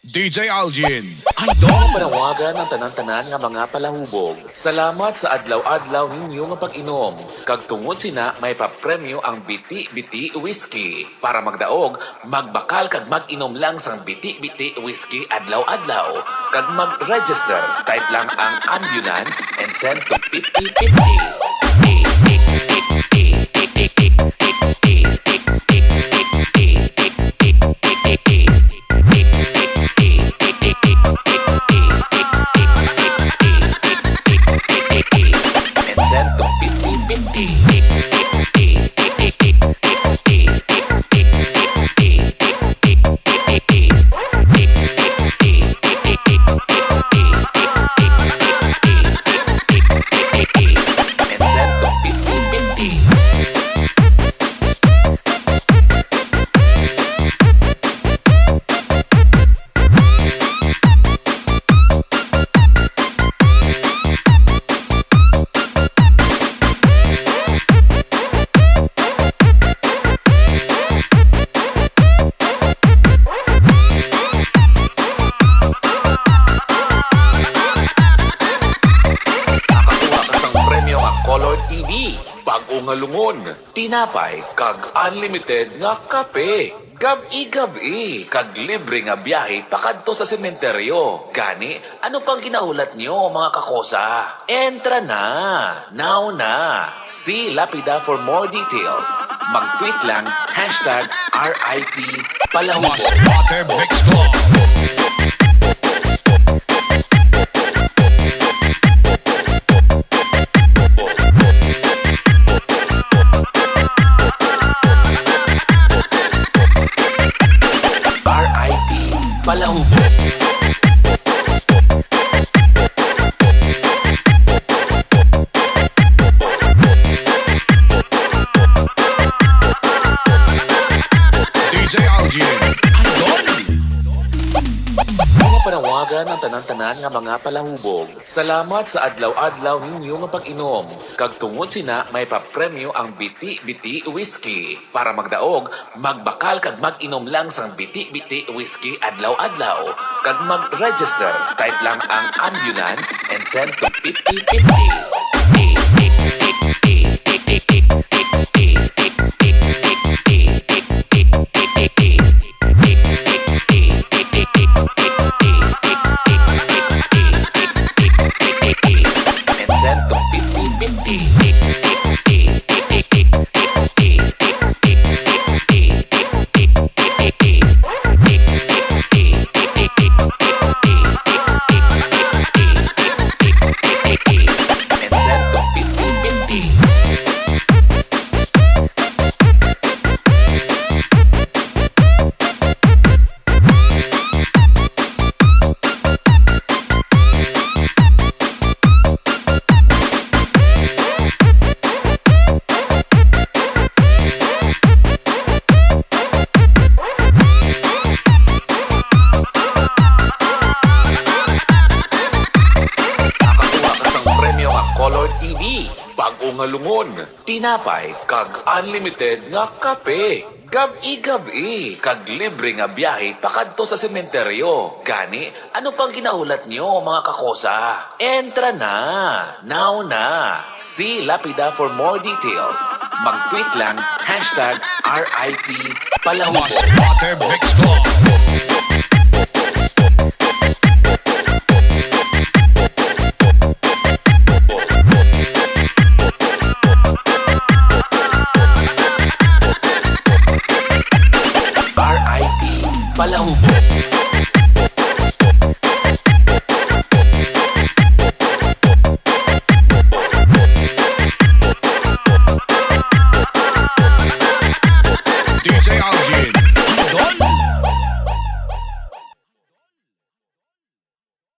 DJ Algin. Idol! Panawagan ng tanan-tanan nga mga palahubog. Salamat sa adlaw-adlaw ninyo nga pag-inom. Kag tungod sina may papremyo ang Biti-Biti Whiskey. Para magdaog, magbakal kag mag-inom lang sang Biti-Biti Whiskey adlaw-adlaw. Kag mag-register, type lang ang ambulance and send to 5050. And send to 5050. Color TV, bago nga lungon, tinapay, kag unlimited nga kape. Gabi-gabi, kag libre nga biyahe pakadto sa sementeryo. Gani, ano pang ginaulat nyo mga kakosa? Entra na! Now na! See Lapida for more details. Mag-tweet lang, #RIP Palahubog. Masbate Mix Club. Palahubog. DJ Algin. Idol! Mga panawagan ng tanan-tanan nga mga palahubog. Salamat sa adlaw-adlaw ninyo nga pag-inom. Kag tungod sina may papremyo ang Biti-Biti Whiskey. Para magdaog, magbakal kag mag-inom lang sang Biti-Biti Whiskey adlaw-adlaw. Kag mag-register, type lang ang ambulance and send to 5050. And send to 5050. Color TV, bago nga lungon, tinapay, kag unlimited nga kape. Gabi-gabi, kag libre nga biyahe pakadto sa sementeryo. Gani, ano pang ginaulat nyo mga kakosa? Entra na! Now na! See Lapida for more details. Mag-tweet lang, #RIP Palahubog. Masbate Mix Club.